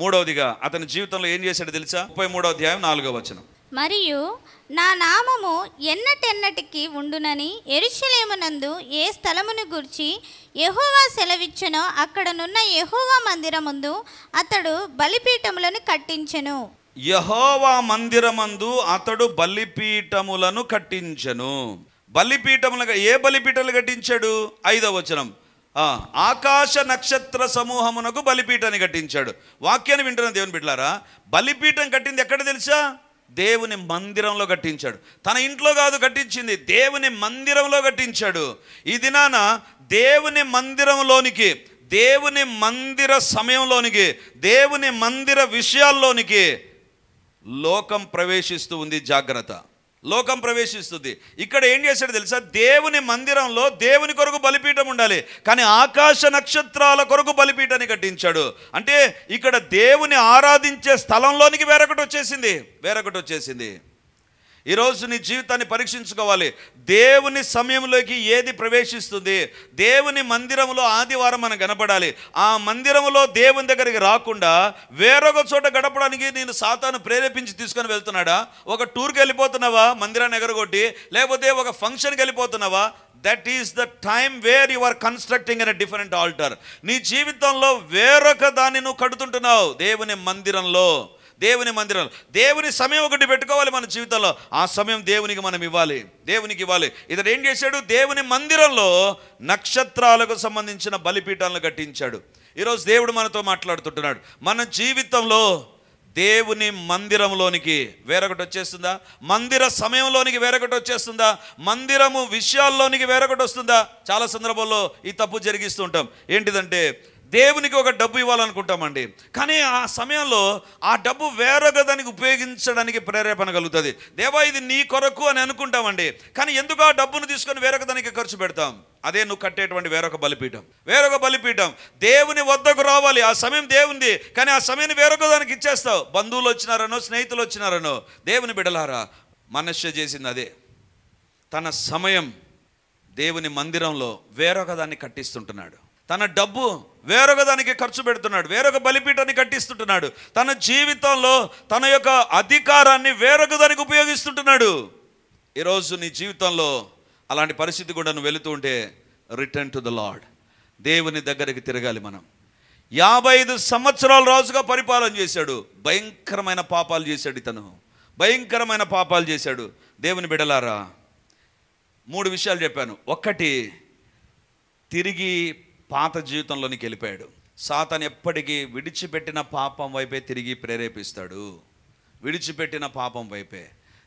మూడవదిగా అతని జీవితంలో ఏం చేశాడు తెలుసా? 33వ అధ్యాయం 4వ వచనం. మరియు నా నామము ఎన్నటెన్నటికి ఉండునని యెరూషలేమునందు ఏ స్థలమును గూర్చి యెహోవా సెలవిచ్చెనో అక్కడనున్న యెహోవా మందిరమందు అతడు బలిపీఠములను కట్టించెను. యెహోవా మందిరమందు అతడు బలిపీఠములను కట్టించెను. బలిపీఠములుగా ఏ బలిపీఠాలు కట్టించాడు? 5వ వచనం. ఆకాశ నక్షత్ర సమూహమునకు బలిపీఠాన్ని కట్టించాడు. వాక్యాన్ని వింటున్న దేవుని బిడ్డలారా, బలిపీఠం కట్టింది ఎక్కడ తెలుసా? దేవుని మందిరంలో కట్టించాడు. తన ఇంట్లో కాదు కట్టించింది, దేవుని మందిరంలో కట్టించాడు. ఈ దినాన దేవుని మందిరంలోనికి, దేవుని మందిర సమయంలోనికి, దేవుని మందిర విషయాల్లోనికి లోకం ప్రవేశిస్తూ ఉంది. జాగ్రత్త, లోకం ప్రవేశిస్తుంది. ఇక్కడ ఏం చేశాడు తెలుసా? దేవుని మందిరంలో దేవుని కొరకు బలిపీఠం ఉండాలి, కానీ ఆకాశ నక్షత్రాల కొరకు బలిపీఠాన్ని కట్టించాడు. అంటే ఇక్కడ దేవుని ఆరాధించే స్థలంలోనికి వేరొకటి వచ్చేసింది. ఈరోజు నీ జీవితాన్ని పరీక్షించుకోవాలి. దేవుని సమయంలోకి ఏది ప్రవేశిస్తుంది? దేవుని మందిరంలో ఆదివారం మనం కనపడాలి. ఆ మందిరంలో దేవుని దగ్గరికి రాకుండా వేరొక చోట గడపడానికి నేను సాతాను ప్రేరేపించి తీసుకొని వెళ్తున్నాడా? ఒక టూర్కి వెళ్ళిపోతున్నావా మందిరాన్ని ఎగరగొట్టి? లేకపోతే ఒక ఫంక్షన్కి వెళ్ళిపోతున్నావా? That is the time where you are constructing an different altar. నీ జీవితంలో వేరొక దాన్ని నువ్వు కడుతుంటున్నావు. దేవుని మందిరంలో, దేవుని సమయం ఒకటి పెట్టుకోవాలి మన జీవితంలో. ఆ సమయం దేవునికి మనం ఇవ్వాలి, దేవునికి ఇవ్వాలి. ఇతడు ఏం చేశాడు? దేవుని మందిరంలో నక్షత్రాలకు సంబంధించిన బలిపీఠాలను కట్టించాడు. ఈరోజు దేవుడు మనతో మాట్లాడుతుంటున్నాడు. మన జీవితంలో దేవుని మందిరంలోనికి వేరొకటి వచ్చేస్తుందా? మందిర సమయంలోనికి వేరొకటి వచ్చేస్తుందా? మందిరము విషయాల్లోనికి వేరొకటి వస్తుందా? చాలా సందర్భాల్లో ఈ తప్పు జరిగిస్తూ ఉంటాం. ఏంటిదంటే, దేవునికి ఒక డబ్బు ఇవ్వాలనుకుంటామండి, కానీ ఆ సమయంలో ఆ డబ్బు వేరొక దానికి ఉపయోగించడానికి ప్రేరేపణ కలుగుతుంది. దేవా ఇది నీ కొరకు అని అనుకుంటామండి, కానీ ఎందుకు ఆ డబ్బును తీసుకొని వేరొక దానికి ఖర్చు పెడతాం? అదే నువ్వు కట్టేటువంటి వేరొక బలిపీఠం. దేవుని వద్దకు రావాలి. ఆ సమయం దేవుంది, కానీ ఆ సమయాన్ని వేరొక దానికి ఇచ్చేస్తావు. బంధువులు వచ్చినారనో, స్నేహితులు వచ్చినారనో. దేవుని బిడ్డలారా, మనష్య చేసింది అదే. తన సమయం దేవుని మందిరంలో వేరొక దాన్ని కట్టిస్తుంటున్నాడు. తన డబ్బు వేరొక దానికి ఖర్చు పెడుతున్నాడు, వేరొక బలిపీఠాన్ని కట్టిస్తుంటున్నాడు. తన జీవితంలో తన యొక్క అధికారాన్ని వేరొక దానికి ఉపయోగిస్తుంటున్నాడు. ఈరోజు నీ జీవితంలో అలాంటి పరిస్థితి కూడా నువ్వు వెళుతూ ఉంటే, రిటర్న్ టు ద లార్డ్. దేవుని దగ్గరికి తిరగాలి మనం. 55 సంవత్సరాలు రాజుగా పరిపాలన చేశాడు. భయంకరమైన పాపాలు చేశాడు. దేవుని బిడ్డలారా, 3 విషయాలు చెప్పాను. ఒకటి, తిరిగి పాత జీవితంలోనికి వెళ్ళిపోయాడు. సాతాను ఎప్పటికీ విడిచిపెట్టిన పాపం వైపే తిరిగి ప్రేరేపిస్తాడు, విడిచిపెట్టిన పాపం వైపే.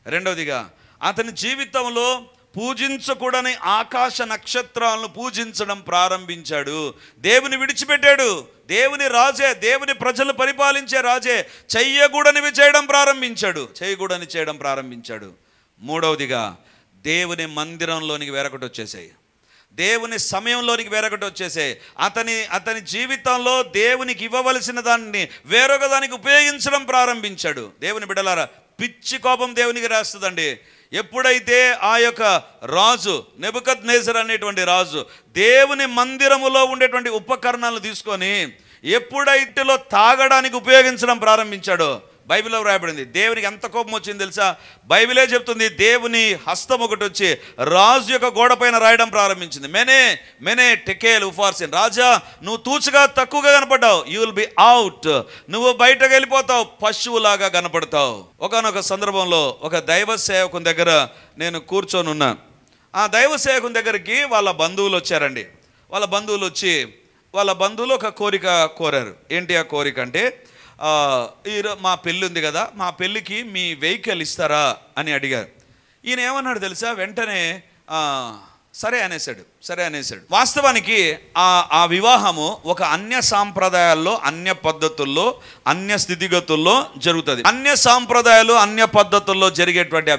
రెండవదిగా, అతని జీవితంలో పూజించకూడని ఆకాశ నక్షత్రాలను పూజించడం ప్రారంభించాడు. దేవుని విడిచిపెట్టాడు. దేవుని రాజే, దేవుని ప్రజలు పరిపాలించే రాజే చేయకూడనివి చేయడం ప్రారంభించాడు. మూడవదిగా, దేవుని మందిరంలోనికి వేరొకటి వచ్చేసాయి, దేవుని సమయంలోనికి వేరొకటి వచ్చేసాయి. అతని జీవితంలో దేవునికి ఇవ్వవలసిన దాన్ని వేరొక దానికి ఉపయోగించడం ప్రారంభించాడు. దేవుని బిడ్డలారా, పిచ్చి కోపం దేవునికి రాస్తుందండి. ఎప్పుడైతే ఆ యొక్క రాజు నెబుకద్నెజర్ అనేటువంటి రాజు దేవుని మందిరములో ఉండేటువంటి ఉపకరణాలను తీసుకొని ఎప్పుడైతే తాగడానికి ఉపయోగించడం ప్రారంభించాడో, బైబిల్లో వ్రాయబడింది. దేవునికి ఎంత కోపం వచ్చింది తెలుసా? బైబిలే చెప్తుంది, దేవుని హస్తం ఒకటి వచ్చి రాజు యొక్క గోడ పైన రాయడం ప్రారంభించింది. మెనే టెకేల్ ఉఫార్సిన్, రాజా నువ్వు తూచుగా తక్కువగా కనపడ్డావు, యూ విల్ బి అవుట్, నువ్వు బయటకు వెళ్ళిపోతావు, పశువులాగా కనపడతావు. ఒకానొక సందర్భంలో ఒక దైవ సేవకుని దగ్గర నేను కూర్చొని ఉన్నాను. ఆ దైవ సేవకుని దగ్గరికి వాళ్ళ బంధువులు వచ్చారండి. వాళ్ళ బంధువులు ఒక కోరిక కోరారు. ఏంటి ఆ కోరిక అంటే, మా పెళ్ళి ఉంది కదా, మా పెళ్ళికి మీ వెహికల్ ఇస్తారా అని అడిగారు. ఈయన ఏమన్నాడు తెలుసా? వెంటనే సరే అనేసాడు. వాస్తవానికి ఆ వివాహము ఒక అన్య సాంప్రదాయాల్లో, అన్య పద్ధతుల్లో, అన్య స్థితిగతుల్లో జరుగుతుంది. అన్య సాంప్రదాయాలు, అన్య పద్ధతుల్లో జరిగేటువంటి ఆ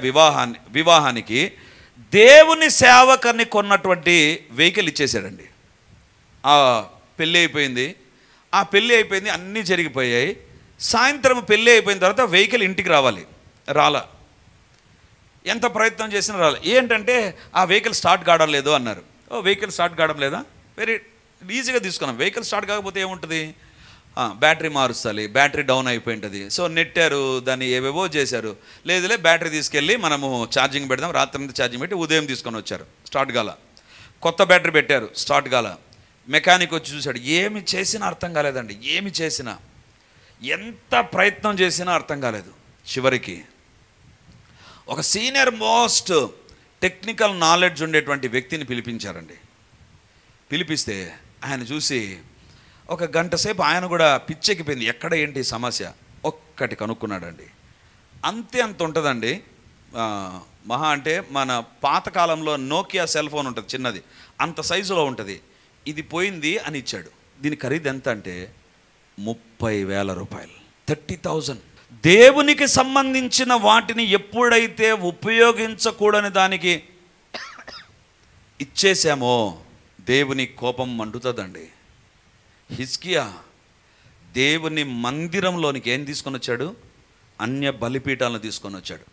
వివాహానికి దేవుని సేవకుని కొన్నటువంటి వెహికల్ ఇచ్చేసాడండి. పెళ్ళి అయిపోయింది, అన్నీ జరిగిపోయాయి. సాయంత్రం పెళ్ళి అయిపోయిన తర్వాత వెహికల్ ఇంటికి రాలా. ఎంత ప్రయత్నం చేసినా రాలే. ఏంటంటే ఆ వెహికల్ స్టార్ట్ కావడం లేదు అన్నారు. వెహికల్ స్టార్ట్ కావడం లేదా? వెరీ ఈజీగా తీసుకున్నాం. వెహికల్ స్టార్ట్ కాకపోతే ఏముంటుంది? బ్యాటరీ మారుస్తాలి, బ్యాటరీ డౌన్ అయిపోయి ఉంటుంది. సో నెట్టారు, దాన్ని ఏవేవో చేశారు. లేదులే బ్యాటరీ తీసుకెళ్ళి మనము ఛార్జింగ్ పెడదాం, రాత్రి ఛార్జింగ్ పెట్టి ఉదయం తీసుకొని వచ్చారు, స్టార్ట్ కాల. కొత్త బ్యాటరీ పెట్టారు, స్టార్ట్ కాల. మెకానిక్ వచ్చి చూశాడు, ఏమి చేసినా అర్థం కాలేదండి, ఏమి చేసినా, ఎంత ప్రయత్నం చేసినా అర్థం కాలేదు. చివరికి ఒక సీనియర్ మోస్ట్ టెక్నికల్ నాలెడ్జ్ ఉండేటువంటి వ్యక్తిని పిలిపించారండి. పిలిపిస్తే ఆయన చూసి ఒక గంట సేపు ఆయన కూడా పిచ్చెక్కిపోయింది, ఎక్కడ ఏంటి సమస్య ఒక్కటి కనుక్కున్నాడండి. అంతే అంత ఉంటుందండి, మహా అంటే మన పాతకాలంలో నోకియా సెల్ ఫోన్ ఉంటుంది చిన్నది, అంత సైజులో ఉంటుంది. ఇది పోయింది అని ఇచ్చాడు. దీని ఖరీదు ఎంత అంటే 30,000 రూపాయలు, 30,000. దేవునికి సంబంధించిన వాటిని ఎప్పుడైతే ఉపయోగించకూడని దానికి ఇచ్చేసామో దేవుని కోపం మండుతుందండి. హిజ్కియా దేవుని మందిరంలోనికి ఏం తీసుకొని వచ్చాడు? అన్య బలిపీఠాలను తీసుకొని వచ్చాడు.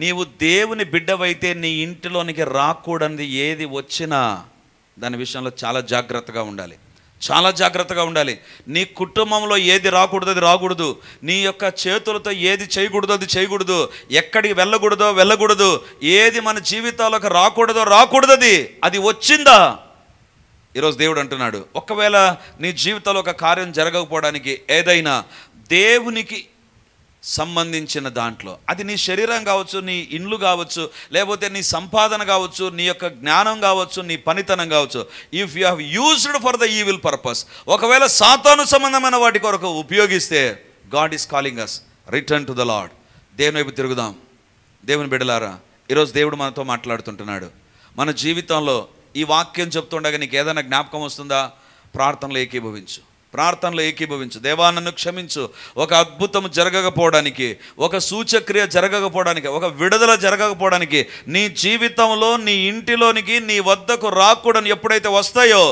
నీవు దేవుని బిడ్డవైతే నీ ఇంటిలోనికి రాకూడనిది ఏది వచ్చినా దాని విషయంలో చాలా జాగ్రత్తగా ఉండాలి, చాలా జాగ్రత్తగా ఉండాలి. నీ కుటుంబంలో ఏది రాకూడదు అది రాకూడదు, నీ యొక్క చేతులతో ఏది చేయకూడదు అది చేయకూడదు, ఎక్కడికి వెళ్ళకూడదు, ఏది మన జీవితాలకు రాకూడదు అది వచ్చిందా? ఈరోజు దేవుడు అంటున్నాడు, ఒకవేళ నీ జీవితంలో ఒక కార్యం జరగకపోవడానికి ఏదైనా దేవునికి సంబంధించిన దాంట్లో, అది నీ శరీరం కావచ్చు, నీ ఇండ్లు కావచ్చు, లేకపోతే నీ సంపాదన కావచ్చు, నీ యొక్క జ్ఞానం కావచ్చు, నీ పనితనం కావచ్చు, if you have used for the evil purpose, ఒకవేళ సాతాను సంబంధమైన వాటి కొరకు ఉపయోగిస్తే, God is calling us return to the Lord. దేవుని వైపు తిరుగుదాం. దేవుని బిడ్డలారా, ఈరోజు దేవుడు మనతో మాట్లాడుతుంటున్నాడు. మన జీవితంలో ఈ వాక్యం చెప్తుండగా నీకు ఏదైనా జ్ఞాపకం వస్తుందా? ప్రార్థనలో ఏకీభవించు. దేవా నన్ను క్షమించు. ఒక అద్భుతం జరగకపోవడానికి, ఒక సూచక్రియ జరగకపోవడానికి, ఒక విడుదల జరగకపోవడానికి, నీ జీవితంలో నీ ఇంటిలోనికి నీ వద్దకు రాకూడని ఎప్పుడైతే వస్తాయో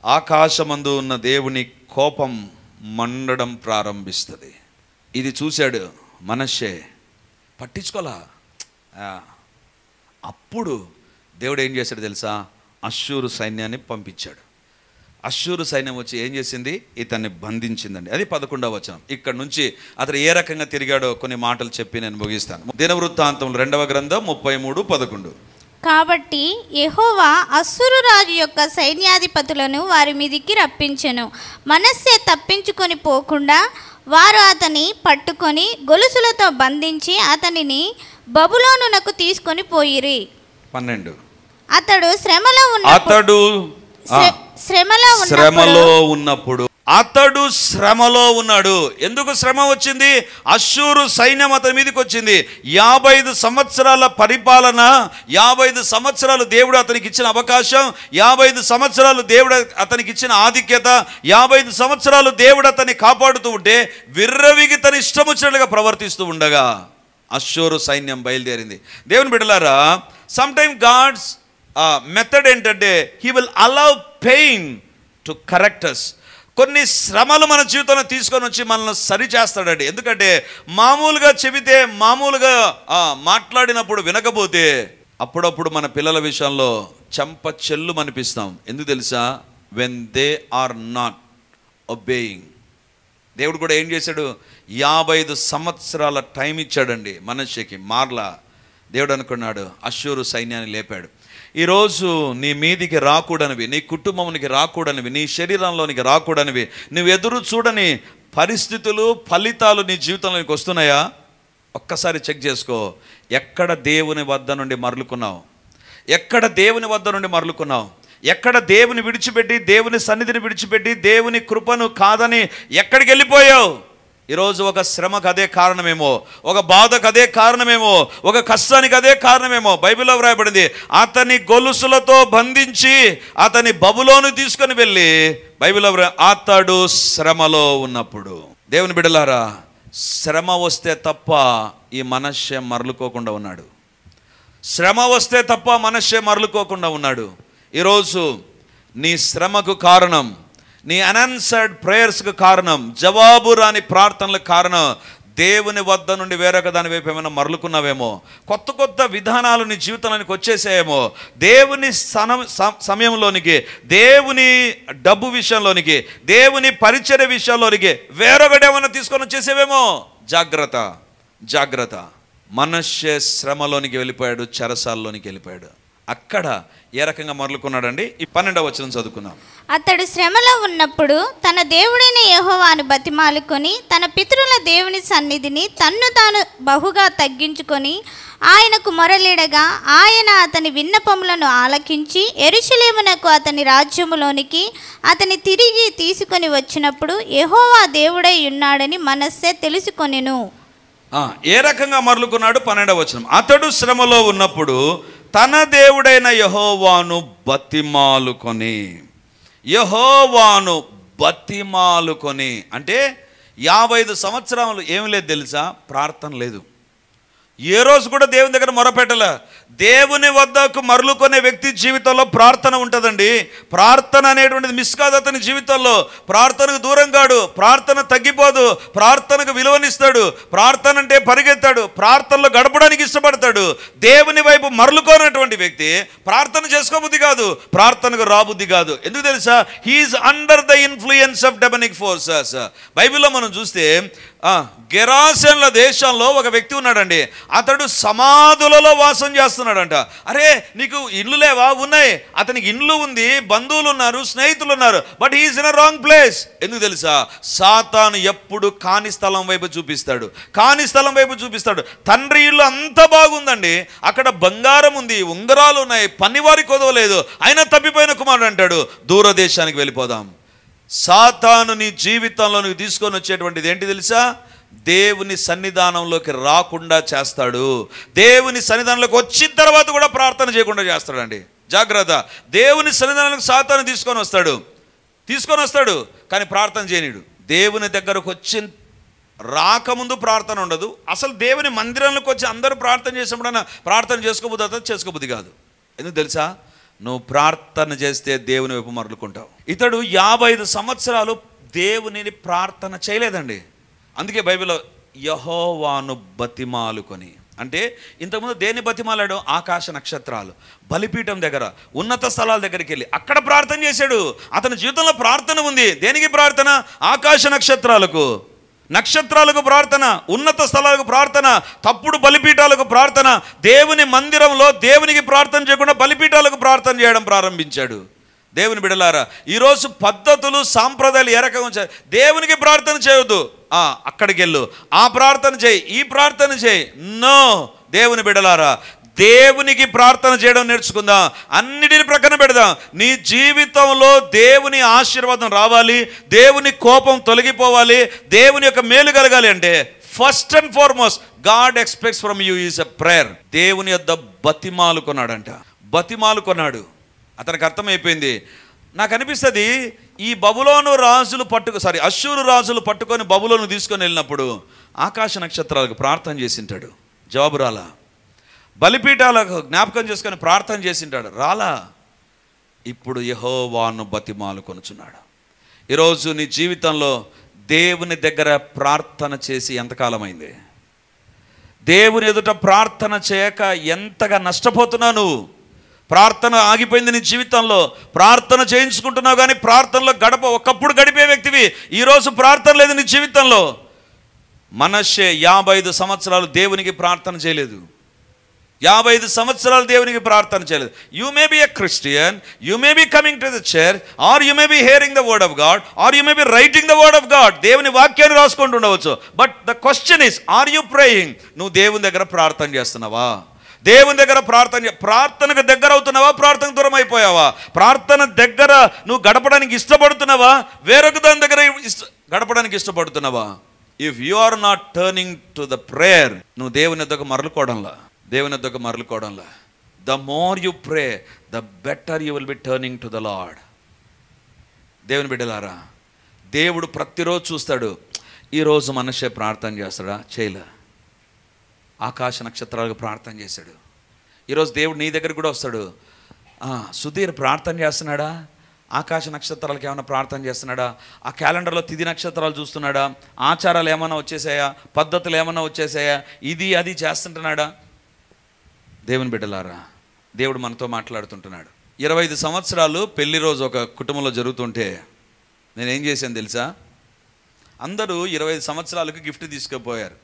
ఆకాశమందు ఉన్న దేవుని కోపం మండడం ప్రారంభిస్తుంది. ఇది చూశాడు మనష్షే, పట్టించుకోలా. అప్పుడు దేవుడు ఏం చేశాడు తెలుసా? అష్షూరు సైన్యాన్ని పంపించాడు. అష్షూరు సైన్యం వచ్చి ఏం చేసింది? ఇతన్ని బంధించిందండి. అది 11వ వచనం. ఇక్కడ నుంచి అతను ఏ రకంగా తిరిగాడో కొన్ని మాటలు చెప్పి నేను ముగిస్తాను. దినవృత్తాంతం 2వ గ్రంథం 33:11. కాబట్టి యెహోవా అష్షూరు రాజు యొక్క సైన్యాధిపతులను వారి మీదికి రప్పించెను. మనష్షే తప్పించుకొని పోకుండా వారు అతని పట్టుకొని గొలుసులతో బంధించి అతనిని బబులోనునకు తీసుకొని పోయిరి. 12. అతడు శ్రమలో ఉన్నాడు. ఎందుకు శ్రమ వచ్చింది? అష్షూరు సైన్యం అతని మీదకి వచ్చింది. 55 సంవత్సరాల పరిపాలన, 55 సంవత్సరాలు దేవుడు అతనికి ఇచ్చిన అవకాశం, 55 సంవత్సరాలు దేవుడు అతనికి ఇచ్చిన ఆధిక్యత, 55 సంవత్సరాలు దేవుడు అతన్ని కాపాడుతూ ఉంటే విర్రవిగి తన ఇష్టం వచ్చినట్లుగా ప్రవర్తిస్తూ ఉండగా అష్షూరు సైన్యం బయలుదేరింది. దేవుని బిడ్డలారా, సమ్టైమ్ గాడ్స్ మెథడ్ ఏంటంటే he will allow pain to correct us. కొన్ని శ్రమలు మన జీవితంలో తీసుకొని వచ్చి మనల్ని సరి చేస్తాడండి. ఎందుకంటే మామూలుగా చెబితే, మామూలుగా మాట్లాడినప్పుడు వినకపోతే అప్పుడప్పుడు మన పిల్లల విషయంలో చెంప చెల్లు అనిపిస్తాం. ఎందుకు తెలుసా? When they are not obeying. దేవుడు కూడా ఏం చేశాడు? 55 సంవత్సరాల టైం ఇచ్చాడండి మనష్షేకి. మార్లా దేవుడు అనుకున్నాడు, అష్షూరు సైన్యాన్ని లేపాడు. ఈరోజు నీ మీదికి రాకూడనివి, నీ కుటుంబానికి రాకూడనివి, నీ శరీరంలోనికి రాకూడనివి, నువ్వు ఎదురు చూడని పరిస్థితులు, ఫలితాలు నీ జీవితంలోనికి వస్తున్నాయా? ఒక్కసారి చెక్ చేసుకో. ఎక్కడ దేవుని వద్ద నుండి మరలుకున్నావు? ఎక్కడ దేవుని వద్ద నుండి మరలుకున్నావు? ఎక్కడ దేవుని విడిచిపెట్టి, దేవుని సన్నిధిని విడిచిపెట్టి, దేవుని కృపను కాదని ఎక్కడికి వెళ్ళిపోయావు? ఈరోజు ఒక శ్రమకు అదే కారణమేమో, ఒక బాధకు అదే కారణమేమో, ఒక కష్టానికి అదే కారణమేమో. బైబిల్లో వ్రాయబడింది, అతని గొలుసులతో బంధించి అతని బబులోను తీసుకొని వెళ్ళి, బైబిల్లో అతడు శ్రమలో ఉన్నప్పుడు. దేవుని బిడ్డలారా, శ్రమ వస్తే తప్ప ఈ మనష్షే మరలుకోకుండా ఉన్నాడు. శ్రమ వస్తే తప్ప మనష్షే మరలుకోకుండా ఉన్నాడు. ఈరోజు నీ శ్రమకు కారణం, నీ అన్ఆన్సర్డ్ ప్రేయర్స్కి కారణం, జవాబు రాని ప్రార్థనలకు కారణం దేవుని వద్ద నుండి వేరొక దాని వైపు ఏమైనా మరలుకున్నావేమో, కొత్త కొత్త విధానాలు నీ జీవితంలోనికి వచ్చేసాయేమో, దేవుని సమయంలోనికి, దేవుని డబ్బు విషయంలోనికి, దేవుని పరిచర్య విషయంలోనికి వేరొకటి ఏమైనా తీసుకొని వచ్చేసేవేమో. జాగ్రత్త, జాగ్రత్త. మనష్షే శ్రమలోనికి వెళ్ళిపోయాడు, చెరసాల్లోనికి వెళ్ళిపోయాడు. అక్కడ ఏ రకంగా మరలుకున్నాడండి? ఈ 12వ వచనం చదువుకుందాం. అతడు శ్రమలో ఉన్నప్పుడు తన దేవుడైన యెహోవాను బతిమాలుకొని తన పితరుల దేవుని సన్నిధిని తన్ను తాను బహుగా తగ్గించుకొని ఆయనకు మొరలిడగా ఆయన అతని విన్నపములను ఆలకించి యెరూషలేమునకు అతని రాజ్యములోనికి అతని తిరిగి తీసుకొని వచ్చినప్పుడు యెహోవా దేవుడై ఉన్నాడని మనస్సే తెలుసుకొనెను. ఏ రకంగా మరలుకున్నాడు? 12వ వచనం. అతడు శ్రమలో ఉన్నప్పుడు తన దేవుడైన యెహోవాను బతిమాలుకొని, యెహోవాను బతిమాలుకొని అంటే 55 సంవత్సరాలు ఏమి లేదు తెలుసా? ప్రార్థన లేదు. ఏ రోజు కూడా దేవుని దగ్గర మొరపెట్టలే. దేవుని వద్దకు మరలుకునే వ్యక్తి జీవితంలో ప్రార్థన ఉంటుందండి. ప్రార్థన అనేటువంటిది మిస్ కాదు అతని జీవితంలో. ప్రార్థనకు దూరం కాడు, ప్రార్థన తగ్గిపోదు, ప్రార్థనకు విలువనిస్తాడు, ప్రార్థన అంటే పరిగెత్తాడు, ప్రార్థనలో గడపడానికి ఇష్టపడతాడు. దేవుని వైపు మరలుకోనటువంటి వ్యక్తి ప్రార్థన చేసుకోబుద్ధి కాదు, ప్రార్థనకు రాబుద్ధి కాదు. ఎందుకు తెలుసా? He is under the influence of demonic forces. బైబిల్లో మనం చూస్తే గెరాసెన్ల దేశంలో ఒక వ్యక్తి ఉన్నాడండి. అతడు సమాధులలో వాసం చేస్తున్నాడంట. అరే, నీకు ఇల్లు లేవా? ఉన్నాయి. అతనికి ఇల్లు ఉంది, బంధువులు ఉన్నారు, స్నేహితులు ఉన్నారు. But he is in a wrong place. ఎందుకు తెలుసా? సాతాను ఎప్పుడు కాని స్థలం వైపు చూపిస్తాడు, కాని స్థలం వైపు చూపిస్తాడు. తండ్రి ఇల్లు అంత బాగుందండి, అక్కడ బంగారం ఉంది, ఉంగరాలు ఉన్నాయి, పనివారి కొదవలేదు, అయినా తప్పిపోయిన కుమారుడు అంటాడు దూరదేశానికి వెళ్ళిపోదాం. సాతాను నీ జీవితంలో నువ్వు తీసుకొని వచ్చేటువంటిది ఏంటి తెలుసా? దేవుని సన్నిధానంలోకి రాకుండా చేస్తాడు. దేవుని సన్నిధానంలోకి వచ్చిన తర్వాత కూడా ప్రార్థన చేయకుండా చేస్తాడండి. జాగ్రత్త. దేవుని సన్నిధానంలోకి సాతాను తీసుకొని వస్తాడు కానీ ప్రార్థన చేయనీడు. దేవుని దగ్గరకు వచ్చిన రాకముందు ప్రార్థన ఉండదు. అసలు దేవుని మందిరంలోకి వచ్చి అందరూ ప్రార్థన చేసినప్పుడన్నా ప్రార్థన చేసుకోబుద్ధి కాదు. ఎందుకు తెలుసా? నువ్వు ప్రార్థన చేస్తే దేవుని వైపు మరలుకుంటావు. ఇతడు 55 సంవత్సరాలు దేవునిని ప్రార్థన చేయలేదండి. అందుకే బైబిల్లో యెహోవాను బతిమాలుకొని అంటే ఇంతకుముందు దేన్ని బతిమాలాడు? ఆకాశ నక్షత్రాలు, బలిపీఠం దగ్గర, ఉన్నత స్థలాల దగ్గరికి వెళ్ళి అక్కడ ప్రార్థన చేశాడు. అతని జీవితంలో ప్రార్థన ఉంది. దేనికి ప్రార్థన? ఆకాశ నక్షత్రాలకు ప్రార్థన, ఉన్నత స్థలాలకు ప్రార్థన, తప్పుడు బలిపీఠాలకు ప్రార్థన. దేవుని మందిరంలో దేవునికి ప్రార్థన చేయకుండా బలిపీఠాలకు ప్రార్థన చేయడం ప్రారంభించాడు. దేవుని బిడ్డలారా, ఈరోజు పద్ధతులు సాంప్రదాయాలు ఏ రకంగా ఉంచారు? దేవునికి ప్రార్థన చేయొద్దు, అక్కడికి వెళ్ళు, ఆ ప్రార్థన చేయి, ఈ ప్రార్థన చేయి. నో, దేవుని బిడ్డలారా, దేవునికి ప్రార్థన చేయడం నేర్చుకుందాం. అన్నిటిని ప్రక్కన పెడదాం. నీ జీవితంలో దేవుని ఆశీర్వాదం రావాలి, దేవుని కోపం తొలగిపోవాలి, దేవుని యొక్క మేలు కలగాలి అంటే first and foremost God expects from you is a prayer. దేవుని యొద్ద బతిమాలుకున్నాడు. అతనికి అర్థమైపోయింది. నాకు అనిపిస్తుంది ఈ అష్షూరు రాజులు పట్టుకొని బబులోను తీసుకొని వెళ్ళినప్పుడు ఆకాశ నక్షత్రాలకు ప్రార్థన చేసింటాడు, జవాబు రాలా. బలిపీఠాలకు జ్ఞాపకం చేసుకొని ప్రార్థన చేసింటాడు, రాలా. ఇప్పుడు యెహోవాను బతిమాలుకొనుచున్నాడు. ఈరోజు నీ జీవితంలో దేవుని దగ్గర ప్రార్థన చేసి ఎంతకాలమైంది? దేవుని ఎదుట ప్రార్థన చేయక ఎంతగా నష్టపోతున్నావు నువ్వు? ప్రార్థన ఆగిపోయింది నీ జీవితంలో. ప్రార్థన చేయించుకుంటున్నావు కానీ ప్రార్థనలో ఒకప్పుడు గడిపే వ్యక్తివి, ఈరోజు ప్రార్థన లేదు నీ జీవితంలో. మనష్షే 55 సంవత్సరాలు దేవునికి ప్రార్థన చేయలేదు. 55 సంవత్సరాలు దేవునికి ప్రార్థన చేయలేదు. You may be a Christian, you may be coming to the church, or you may be hearing the word of God, or you may be writing the word of God. దేవుని వాక్యాన్ని రాసుకుంటుండవచ్చు. But the question is, are you praying? నువ్వు దేవుని దగ్గర ప్రార్థన చేస్తున్నావా? దేవుని దగ్గర ప్రార్థనకు దగ్గర అవుతున్నావా? ప్రార్థన దూరం అయిపోయావా? ప్రార్థన దగ్గర నువ్వు గడపడానికి ఇష్టపడుతున్నావా? వేరొక దాని దగ్గర గడపడానికి ఇష్టపడుతున్నావా? If you are not turning to the prayer, నువ్వు దేవుని దగ్గర మరలుకోవడంలా. The more you pray, the better you will be turning to the Lord. దేవుని బిడ్డలారా, దేవుడు ప్రతిరోజు చూస్తాడు. ఈరోజు మనిషి ప్రార్థన చేస్తాడా? చేయలే. ఆకాశ నక్షత్రాలకు ప్రార్థన చేశాడు. ఈరోజు దేవుడు నీ దగ్గర కూడా వస్తాడు. సుధీర్ ప్రార్థన చేస్తున్నాడా? ఆకాశ నక్షత్రాలకు ఏమైనా ప్రార్థన చేస్తున్నాడా? ఆ క్యాలెండర్లో తిథి నక్షత్రాలు చూస్తున్నాడా? ఆచారాలు ఏమైనా వచ్చేసాయా? పద్ధతులు ఏమైనా వచ్చేసాయా? ఇది అది చేస్తుంటున్నాడా? దేవుని బిడ్డలారా, దేవుడు మనతో మాట్లాడుతుంటున్నాడు. 25 సంవత్సరాలు పెళ్లి రోజు ఒక కుటుంబంలో జరుగుతుంటే నేనేం చేశాను తెలుసా? అందరూ 25 సంవత్సరాలకు గిఫ్ట్ తీసుకుపోయారు.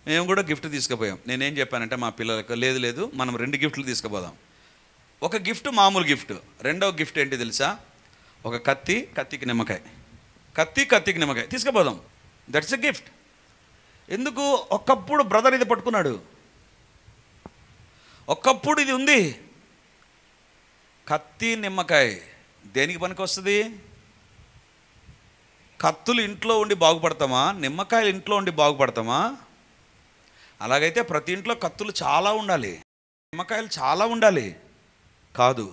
మేము కూడా గిఫ్ట్ తీసుకుపోయాం. నేనేం చెప్పానంటే మా పిల్లలకు, లేదు మనం 2 గిఫ్ట్లు తీసుకుపోదాం. ఒక గిఫ్ట్ మామూలు గిఫ్ట్, రెండవ గిఫ్ట్ ఏంటి తెలుసా? ఒక కత్తికి నిమ్మకాయ, కత్తికి నిమ్మకాయ తీసుకుపోదాం. That's a gift. ఎందుకు? ఒకప్పుడు బ్రదర్ ఇది పట్టుకున్నాడు, ఒకప్పుడు ఇది ఉంది. కత్తి నిమ్మకాయ దేనికి పనికి వస్తుంది? కత్తులు ఇంట్లో ఉండి బాగుపడతామా? నిమ్మకాయలు ఇంట్లో ఉండి బాగుపడతామా? అలాగైతే ప్రతి ఇంట్లో కత్తులు చాలా ఉండాలి, నిమ్మకాయలు చాలా ఉండాలి. కాదు,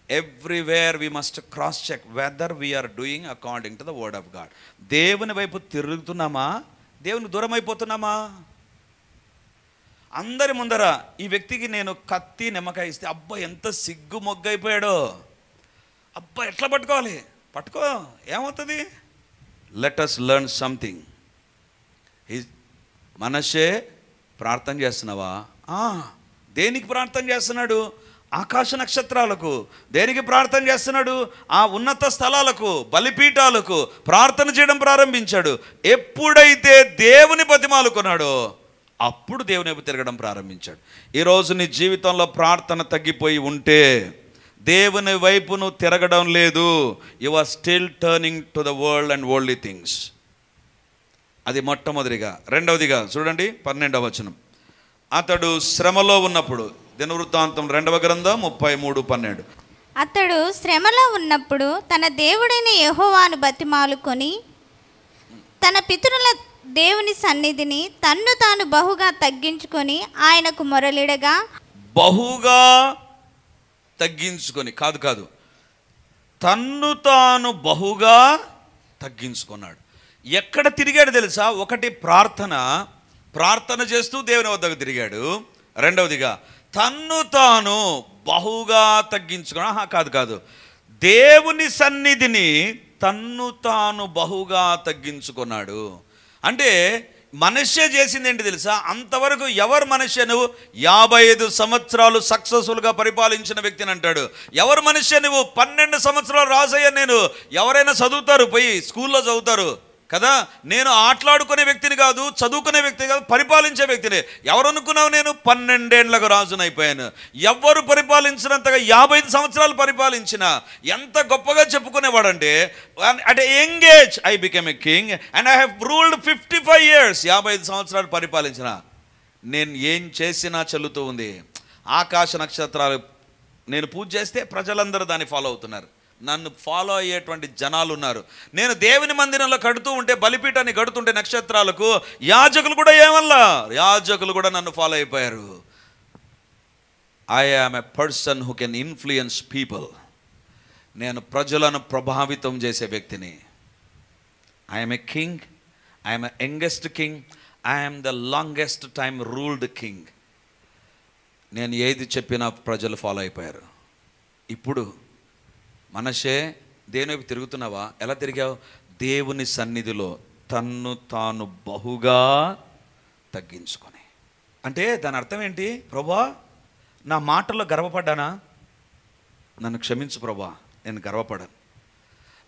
everywhere we must cross check whether we are doing according to the word of God. దేవుని వైపు తిరుగుతున్నామా? దేవునికి దూరం అయిపోతున్నామా? అందరి ముందర ఈ వ్యక్తికి నేను కత్తి నిమ్మకాయ ఇస్తే అబ్బా ఎంత సిగ్గు మొగ్గైపోయాడో, అబ్బా ఎట్లా పట్టుకోవాలి? పట్టుకో, ఏమవుతుంది? Let us learn something. Manasseh, ప్రార్థన చేస్తున్నావా? దేనికి ప్రార్థన చేస్తున్నాడు? ఆకాశ నక్షత్రాలకు. దేనికి ప్రార్థన చేస్తున్నాడు? ఆ ఉన్నత స్థలాలకు, బలిపీఠాలకు ప్రార్థన చేయడం ప్రారంభించాడు. ఎప్పుడైతే దేవుని బతిమాలుకున్నాడో అప్పుడు దేవుని వైపు తిరగడం ప్రారంభించాడు. ఈరోజు నీ జీవితంలో ప్రార్థన తగ్గిపోయి ఉంటే, దేవుని వైపు నువ్వు తిరగడం లేదు, you are still turning to the world and worldly things. అది మొట్టమొదటిగా. రెండవదిగా చూడండి 12వ వచనం. అతడు శ్రమలో ఉన్నప్పుడు, దినవృత్తాంతం 2వ గ్రంథం 33:12. అతడు శ్రమలో ఉన్నప్పుడు తన దేవుడైన యెహోవాను బతిమాలుకొని తన పితరుల దేవుని సన్నిధిని తన్ను తాను బహుగా తగ్గించుకొని ఆయనకు మొరలిడగా. బహుగా తగ్గించుకొని కాదు, తన్ను తాను బహుగా తగ్గించుకున్నాడు. ఎక్కడ తిరిగాడు తెలుసా? ఒకటి ప్రార్థన చేస్తూ దేవుని వద్దకు తిరిగాడు. రెండవదిగా తన్ను తాను బహుగా తగ్గించుకున్నాడు. కాదు, దేవుని సన్నిధిని తన్ను తాను బహుగా తగ్గించుకున్నాడు. అంటే మనుష్య చేసింది ఏంటి తెలుసా? అంతవరకు ఎవరు మనుష్య? నువ్వు 55 సంవత్సరాలు సక్సెస్ఫుల్గా పరిపాలించిన వ్యక్తిని అంటాడు. ఎవరు మనుష్య? నువ్వు 12 సంవత్సరాలు రాజయ్యా. నేను ఎవరైనా చదువుతారు, పోయి స్కూల్లో చదువుతారు కదా. నేను ఆటలాడుకునే వ్యక్తిని కాదు, చదువుకునే వ్యక్తిని కాదు, పరిపాలించే వ్యక్తిని. ఎవరు అనుకున్నావు? నేను 12 ఏళ్లకు రాజునైపోయాను. ఎవ్వరు పరిపాలించినంతగా 55 సంవత్సరాలు పరిపాలించిన ఎంత గొప్పగా చెప్పుకునేవాడంటే, at young age I became a king and I have ruled 55 years. 55 సంవత్సరాలు పరిపాలించిన. నేను ఏం చేసినా చెల్లుతూ ఉంది. ఆకాశ నక్షత్రాలు నేను పూజ చేస్తే ప్రజలందరూ దాన్ని ఫాలో అవుతున్నారు. నన్ను ఫాలో అయ్యేటువంటి జనాలు ఉన్నారు. నేను దేవుని మందిరంలో కడుతూ ఉంటే, బలిపీఠాన్ని కడుతుంటే నక్షత్రాలకు, యాజకులు కూడా నన్ను ఫాలో అయిపోయారు. I am a person who can influence people. నేను ప్రజలను ప్రభావితం చేసే వ్యక్తిని. I'm a king, I'm a youngest king, I'm the longest time ruled king. నేను ఏది చెప్పినా ప్రజలు ఫాలో అయిపోయారు. ఇప్పుడు మనషే, దేవుని వైపు తిరుగుతున్నావా? ఎలా తిరిగావు? దేవుని సన్నిధిలో తన్ను తాను బహుగా తగ్గించుకొని. అంటే దాని అర్థం ఏంటి? ప్రభా, నా మాటల్లో గర్వపడ్డానా? నన్ను క్షమించు ప్రభా, నేను గర్వపడాను.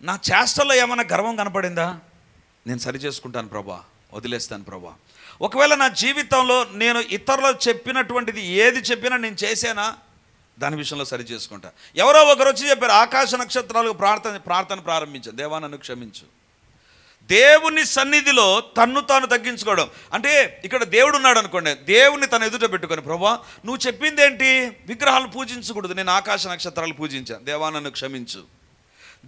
నా చేష్టల్లో ఏమైనా గర్వం కనపడిందా? నేను సరి చేసుకుంటాను ప్రభా, వదిలేస్తాను ప్రభా. ఒకవేళ నా జీవితంలో నేను ఇతరులు చెప్పినటువంటిది ఏది చెప్పినా నేను చేశానా? దాని విషయంలో సరి చేసుకుంటా. ఎవరో ఒకరు వచ్చి చెప్పారు, ఆకాశ నక్షత్రాలకు ప్రార్థన ప్రారంభించాను, దేవా నన్ను క్షమించు. దేవుని సన్నిధిలో తన్ను తాను తగ్గించుకోవడం అంటే, ఇక్కడ దేవుడు ఉన్నాడు అనుకోండి, దేవుని తన ఎదుట పెట్టుకొని, ప్రభా నువ్వు చెప్పింది ఏంటి? విగ్రహాలు పూజించకూడదు, నేను ఆకాశ నక్షత్రాలు పూజించాను, దేవా నన్ను క్షమించు.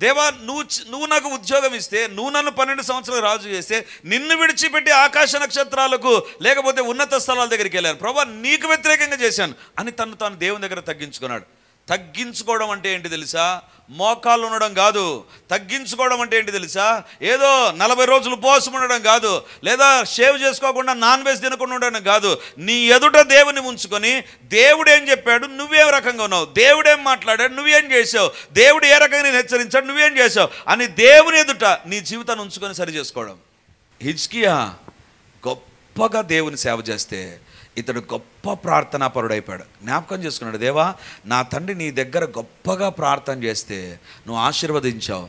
దేవా నువ్వు నాకు ఉద్యోగం ఇస్తే, నువ్వు నన్ను 12 సంవత్సరాలు రాజు చేస్తే, నిన్ను విడిచిపెట్టి ఆకాశ నక్షత్రాలకు లేకపోతే ఉన్నత స్థలాల దగ్గరికి వెళ్ళాను, ప్రభా నీకు వ్యతిరేకంగా చేశాను అని తను తాను దేవుని దగ్గర తగ్గించుకున్నాడు. తగ్గించుకోవడం అంటే ఏంటి తెలుసా? మోకాళ్ళు ఉండడం కాదు. తగ్గించుకోవడం అంటే ఏంటి తెలుసా? ఏదో 40 రోజులు ఉపవాసం ఉండడం కాదు, లేదా షేవ్ చేసుకోకుండా నాన్ వెజ్ తినకుండా ఉండడం కాదు. నీ ఎదుట దేవుని ఉంచుకొని దేవుడు ఏం చెప్పాడు, నువ్వేం రకంగా ఉన్నావు, దేవుడు ఏం మాట్లాడాడు, నువ్వేం చేసావు, దేవుడు ఏ రకంగా నేను హెచ్చరించాడు, నువ్వేం చేసావు అని దేవుని ఎదుట నీ జీవితాన్ని ఉంచుకొని సరి చేసుకోవడం. హిజ్కియా గొప్పగా దేవుని సేవ చేస్తే ఇతడు గొప్ప ప్రార్థనా పరుడైపోయాడు. జ్ఞాపకం చేసుకున్నాడు, దేవా నా తండ్రి నీ దగ్గర గొప్పగా ప్రార్థన చేస్తే నువ్వు ఆశీర్వదించావు,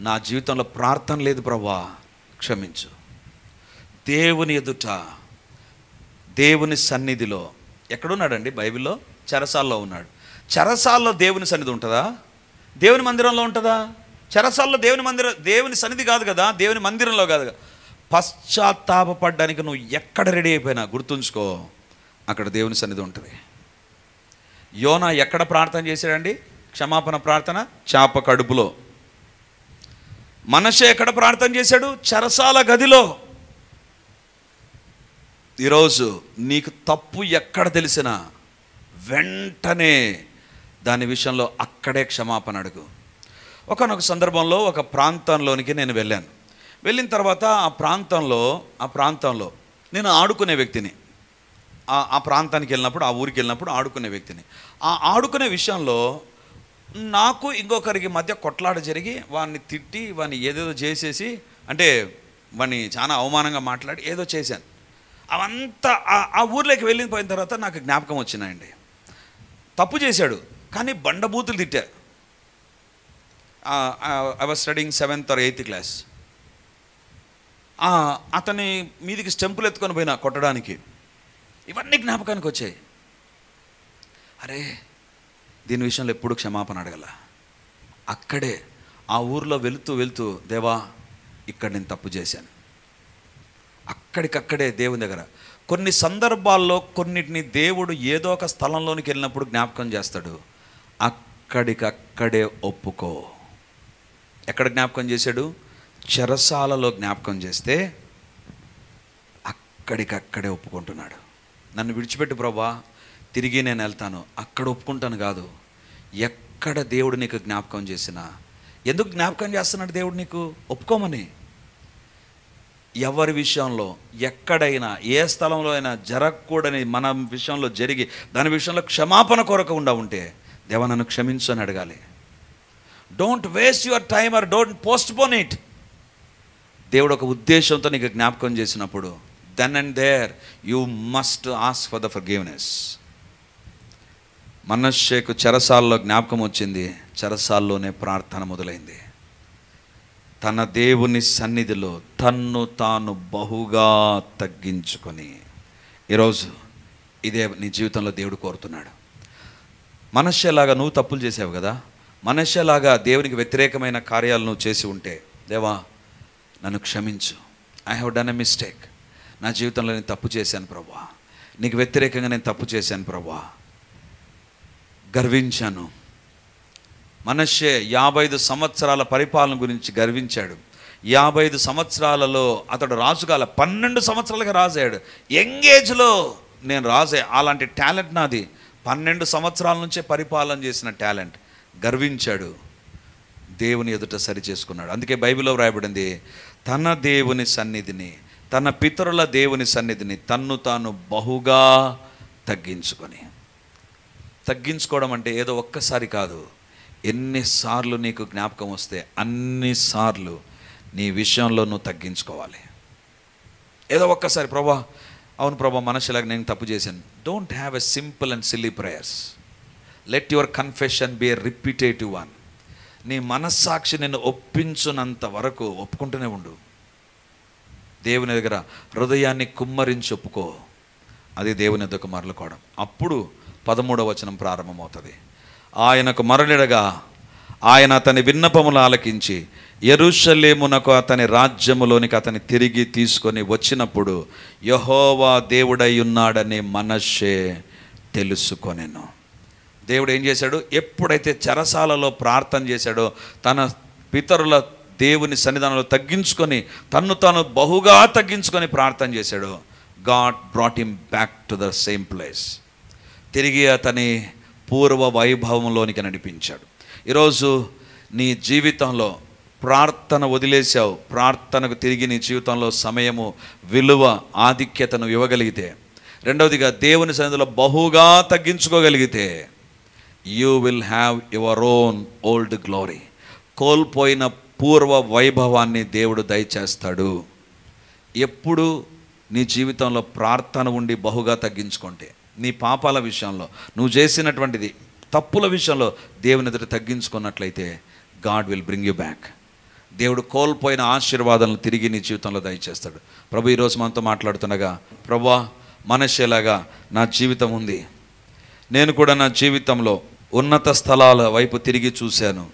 నా జీవితంలో ప్రార్థన లేదు ప్రభువా, క్షమించు. దేవుని ఎదుట, దేవుని సన్నిధిలో ఎక్కడున్నాడండి? బైబిల్లో చెరసాల్లో ఉన్నాడు. చెరసాల్లో దేవుని సన్నిధి ఉంటుందా? దేవుని మందిరంలో ఉంటుందా? చెరసాల్లో దేవుని సన్నిధి కాదు కదా, దేవుని మందిరంలో కాదు కదా. పశ్చాత్తాపపడ్డానికి నువ్వు ఎక్కడ రెడీ అయిపోయినా గుర్తుంచుకో, అక్కడ దేవుని సన్నిధి ఉంటుంది. యోనా ఎక్కడ ప్రార్థన చేశాడండి? క్షమాపణ ప్రార్థన, చాప కడుపులో. మనషే ఎక్కడ ప్రార్థన చేశాడు? చెరసాల గదిలో. ఈరోజు నీకు తప్పు ఎక్కడ తెలిసినా వెంటనే దాని విషయంలో అక్కడే క్షమాపణ అడుగు. ఒకానొక సందర్భంలో ఒక ప్రాంతంలోనికి నేను వెళ్ళాను. వెళ్ళిన తర్వాత ఆ ప్రాంతంలో నేను ఆడుకునే వ్యక్తిని. ఆ ప్రాంతానికి వెళ్ళినప్పుడు, ఆ ఊరికి వెళ్ళినప్పుడు ఆడుకునే వ్యక్తిని. ఆ ఆడుకునే విషయంలో నాకు ఇంకొకరికి మధ్య కొట్లాట జరిగి వాడిని తిట్టి వాడిని ఏదేదో చేసేసి, అంటే వాడిని చాలా అవమానంగా మాట్లాడి ఏదో చేశాను. అవంతా ఆ ఊర్లోకి వెళ్ళిపోయిన తర్వాత నాకు జ్ఞాపకం వచ్చినాయండి. తప్పు చేశాడు కానీ బండబూతులు తిట్టా. I was studying 7th or 8th class. అతని మీదికి స్టెంపులు ఎత్తుకొని పోయినా కొట్టడానికి. ఇవన్నీ జ్ఞాపకానికి వచ్చాయి. అరే దీని విషయంలో ఎప్పుడు క్షమాపణ అడగల. అక్కడే ఆ ఊర్లో వెళుతూ దేవా ఇక్కడ నేను తప్పు చేశాను. అక్కడికక్కడే దేవుని దగ్గర కొన్ని సందర్భాల్లో కొన్నిటిని దేవుడు ఏదో ఒక స్థలంలోనికి వెళ్ళినప్పుడు జ్ఞాపకం చేస్తాడు. అక్కడికక్కడే ఒప్పుకో. ఎక్కడ జ్ఞాపకం చేశాడు? చెరసాలలో జ్ఞాపకం చేస్తే అక్కడికక్కడే ఒప్పుకుంటున్నాడు. నన్ను విడిచిపెట్టు ప్రభువా, తిరిగి నేను వెళ్తాను, అక్కడ ఒప్పుకుంటాను కాదు. ఎక్కడ దేవుడు నీకు జ్ఞాపకం చేసినా, ఎందుకు జ్ఞాపకం చేస్తున్నాడు దేవుడు నీకు? ఒప్పుకోమని. ఎవరి విషయంలో ఎక్కడైనా ఏ స్థలంలో అయినా జరగకూడని మన విషయంలో జరిగి దాని విషయంలో క్షమాపణ కోరకుండా ఉంటే దేవా నన్ను క్షమించు అని అడగాలి. Don't waste your time or don't postpone it. దేవుడు ఒక ఉద్దేశంతో నీకు జ్ఞాపకం చేసినప్పుడు then and there you must ask for the forgiveness. మనష్షేకు చెరసాల్లో జ్ఞాపకం వచ్చింది, చెరసాల్లోనే ప్రార్థన మొదలైంది. తన దేవుని సన్నిధిలో తన్ను తాను బహుగా తగ్గించుకొని. ఈరోజు ఇదే నీ జీవితంలో దేవుడు కోరుతున్నాడు. మనష్షేలాగా నువ్వు తప్పులు చేసావు కదా, మనష్షేలాగా దేవునికి వ్యతిరేకమైన కార్యాలు నువ్వు చేసి ఉంటే, దేవా నన్ను క్షమించు, I have done a mistake, నా జీవితంలో నేను తప్పు చేశాను ప్రభువా, నీకు వ్యతిరేకంగా నేను తప్పు చేశాను ప్రభువా, గర్వించాను. మనష్షే 55 సంవత్సరాల పరిపాలన గురించి గర్వించాడు. 55 సంవత్సరాలలో అతడు రాజుగాల 12 సంవత్సరాలుగా రాజాడు. యంగేజ్లో నేను రాజే, అలాంటి టాలెంట్ నాది. 12 సంవత్సరాల నుంచే పరిపాలన చేసిన టాలెంట్. గర్వించాడు, దేవుని ఎదుట సరి చేసుకున్నాడు. అందుకే బైబిల్లో వ్రాయబడింది, తన దేవుని సన్నిధిని, తన పితరుల దేవుని సన్నిధిని తన్ను తాను బహుగా తగ్గించుకోవడం అంటే ఏదో ఒక్కసారి కాదు. ఎన్నిసార్లు నీకు జ్ఞాపకం వస్తే అన్నిసార్లు నీ విషయంలో నువ్వు తగ్గించుకోవాలి. ఏదో ఒక్కసారి ప్రభా, అవును ప్రభా మనష్షేలాగా నేను తప్పు చేశాను. Don't have a simple and silly prayers. Let your confession B a repetitive one. నీ మనస్సాక్షి నిన్ను ఒప్పించున్నంత వరకు ఒప్పుకుంటూనే ఉండు. దేవుని దగ్గర హృదయాన్ని కుమ్మరించి ఒప్పుకో. అది దేవుని దగ్గరకు మరలుకోవడం. అప్పుడు 13వ వచనం ప్రారంభమవుతుంది. ఆయనకు మరలిడగా ఆయన అతని విన్నపములు ఆలకించి యెరూషలేమునకు అతని రాజ్యములోనికి అతని తిరిగి తీసుకొని వచ్చినప్పుడు యెహోవా దేవుడై ఉన్నాడని మనష్షే తెలుసుకొనెను. దేవుడు ఏం చేశాడు? ఎప్పుడైతే చెరసాలలో ప్రార్థన చేశాడో, తన పితరుల దేవుని సన్నిధానంలో తగ్గించుకొని తన్ను తాను బహుగా తగ్గించుకొని ప్రార్థన చేశాడో, God brought him back to the same place. తిరిగి అతని పూర్వ వైభవంలోనికి నడిపించాడు. ఈరోజు నీ జీవితంలో ప్రార్థన వదిలేసావు, ప్రార్థనకు తిరిగి నీ జీవితంలో సమయము, విలువ, ఆధిక్యతను ఇవ్వగలిగితే, రెండవదిగా దేవుని సన్నిధిలో బహుగా తగ్గించుకోగలిగితే, you will have your own old glory. కోల్పోయిన పూర్వ వైభవాన్ని దేవుడు దయచేస్తాడు. ఎప్పుడు నీ జీవితంలో ప్రార్థన ఉండి బహుగా తగ్గించుకుంటే, నీ పాపాల విషయంలో, నువ్వు చేసినటువంటిది తప్పుల విషయంలో దేవుని ఎదుట తగ్గించుకున్నట్లయితే, God will bring you back. దేవుడు కోల్పోయిన ఆశీర్వాదాలను తిరిగి నీ జీవితంలో దయచేస్తాడు. ప్రభు ఈరోజు మనతో మాట్లాడుతుండగా, ప్రభువా మనషేలాగా నా జీవితం ఉంది, నేను కూడా నా జీవితంలో ఉన్నత స్థలాల వైపు తిరిగి చూశాను,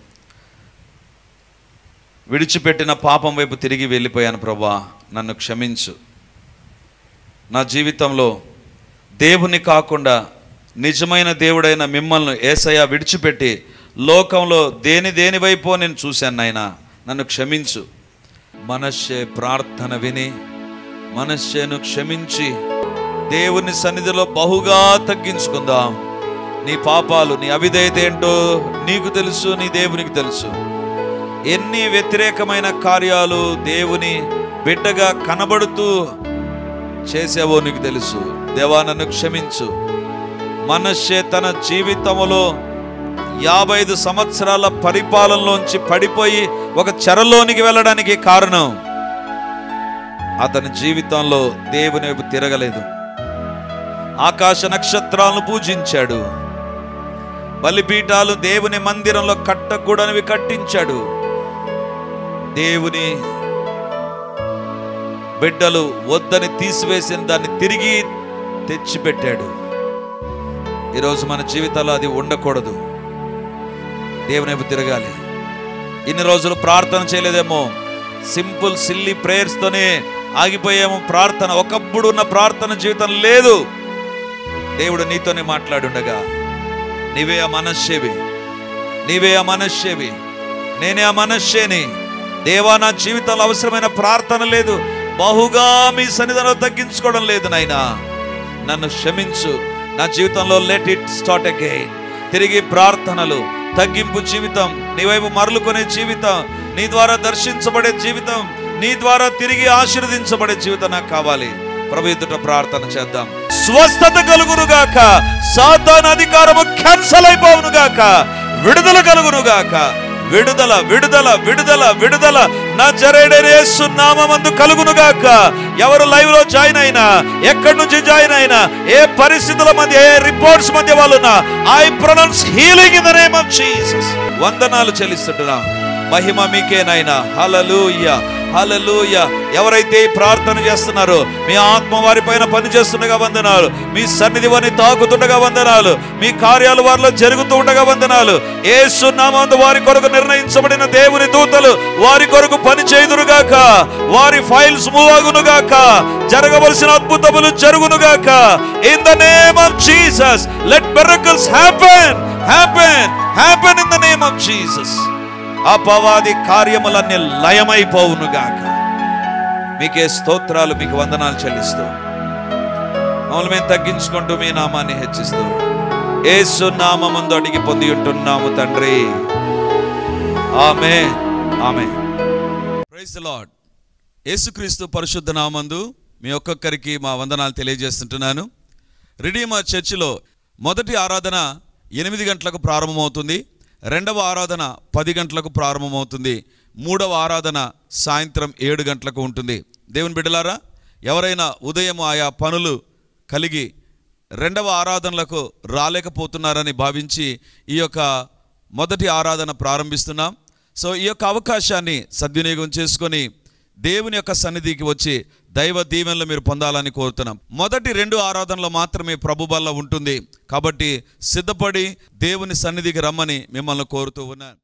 విడిచిపెట్టిన పాపం వైపు తిరిగి వెళ్ళిపోయాను. ప్రభువా నన్ను క్షమించు. నా జీవితంలో దేవుని కాకుండా నిజమైన దేవుడైన మిమ్మల్ని యేసయ్య విడిచిపెట్టి లోకంలో దేని వైపో నేను చూశాను నాయనా, నన్ను క్షమించు. మనష్షే ప్రార్థన విని మనష్షేను క్షమించి దేవుని సన్నిధిలో బహుగా తగ్గించుకుందాం. నీ పాపాలు, నీ అవిధేయత ఏంటో నీకు తెలుసు, నీ దేవునికి తెలుసు. ఎన్ని వ్యతిరేకమైన కార్యాలు దేవుని బిడ్డగా కనబడుతూ చేసావో నీకు తెలుసు. దేవా నన్ను క్షమించు. మనష్షే తన జీవితంలో 55 సంవత్సరాల పరిపాలనలోంచి పడిపోయి ఒక చెరలోనికి వెళ్ళడానికి కారణం, అతని జీవితంలో దేవుని వైపు తిరగలేదు. ఆకాశ నక్షత్రాలను పూజించాడు, బలిపీఠాలు దేవుని మందిరంలో కట్టకూడనివి కట్టించాడు. దేవుని బిడ్డలు వద్దని తీసివేసిన దాన్ని తిరిగి తెచ్చిపెట్టాడు. ఈరోజు మన జీవితాల్లో అది ఉండకూడదు. దేవుని వైపు తిరగాలి. ఇన్ని రోజులు ప్రార్థన చేయలేదేమో, సింపుల్ సిల్లీ ప్రేయర్స్తోనే ఆగిపోయాము. ప్రార్థన, ఒకప్పుడు ఉన్న ప్రార్థన జీవితం లేదు. దేవుడు నీతోనే మాట్లాడుండగా, నీవే ఆ మనష్షేవి, నీవే ఆ మనష్షేవి, నేనే ఆ మనష్షేని. దేవా నా జీవితంలో అవసరమైన ప్రార్థన లేదు, బహుగా మీ సన్నిధిలో తగ్గించుకోవడం లేదు నాయనా, నన్ను క్షమించు. నా జీవితంలో లెట్ ఇట్ స్టార్ట్ అగైన్. తిరిగి ప్రార్థనలు, తగ్గింపు జీవితం, నీ వైపు మరలుకునే జీవితం, నీ ద్వారా దర్శించబడే జీవితం, నీ ద్వారా తిరిగి ఆశీర్వదించబడే జీవితం నాకు కావాలి. ప్రభు ఎదుట ప్రార్థన చేద్దాం. స్వస్థత కలుగునుగాక, సాతాను అధికారము క్యాన్సల్ అయిపోవునుగాక, విడుదల కలుగునుగాక. విడుదల విడుదల విడుదల విడుదల నజరేయుడైన యేసు నామమందు కలుగునుగాక. ఎవరు లైవ్ లో జాయిన్ అయినా, ఎక్కడి నుంచి జాయిన్ అయినా, ఏ పరిస్థితుల మధ్య, ఏ రిపోర్ట్స్ మధ్య వాళ్ళున్నా, I pronounce healing in the name of Jesus. వందనాలు చెల్లిస్తుంటున్నా. మహిమ మీకేనైనా. హల్లెలూయా హల్లెలూయా. ఎవరైతే ఈ ప్రార్థన చేస్తున్నారో మీ ఆత్మ వారి పైన పనిచేస్తుండగా వందనాలు, మీ సన్నిధి వారిని తాకుతుండగా వందనాలు, మీ కార్యాలు వారిలో జరుగుతూ ఉండగా వందనాలు. యేసు నామమున వారి కొరకు నిర్ణయించబడిన దేవుని దూతలు వారి కొరకు పని చేయుదురుగాక, వారి ఫైల్స్ మూవ్ అగునుగాక, జరగవలసిన అద్భుతములు జరుగునుగాక. In the name of Jesus let miracles happen happen happen in the name of Jesus. అపవాది కార్యములన్నీ లయమైపోవునుగాక. మీకే స్తోత్రాలు, మీకు వందనాలు చెల్లిస్తూ, మమ్మల్ని మేము తగ్గించుకుంటూ మీ నామాన్ని హెచ్చిస్తూ యేసు నామమందు అడిగి పొంది ఉంటున్నాము తండ్రి. ఆమేన్ ఆమేన్. Praise the Lord. యేసుక్రీస్తు పరిశుద్ధ నామమందు మీ ఒక్కొక్కరికి మా వందనాలు తెలియజేస్తుంటున్నాను. రిడీమర్ చర్చిలో మొదటి ఆరాధన 8 గంటలకు ప్రారంభమవుతుంది, రెండవ ఆరాధన 10 గంటలకు ప్రారంభమవుతుంది, మూడవ ఆరాధన సాయంత్రం 7 గంటలకు ఉంటుంది. దేవుని బిడ్డలారా, ఎవరైనా ఉదయం ఆయా పనులు కలిగి రెండవ ఆరాధనలకు రాలేకపోతున్నారని భావించి ఈ యొక్క మొదటి ఆరాధన ప్రారంభిస్తున్నాం. సో ఈ యొక్క అవకాశాన్ని సద్వినియోగం చేసుకొని దేవుని యొక్క సన్నిధికి వచ్చి దైవ దీవెనలు మీరు పొందాలని కోరుతున్నాం. మొదటి 2 ఆరాధనలు మాత్రమే ప్రభు బల్ల ఉంటుంది. కాబట్టి సిద్ధపడి దేవుని సన్నిధికి రమ్మని మిమ్మల్ని కోరుతూ ఉన్నాను.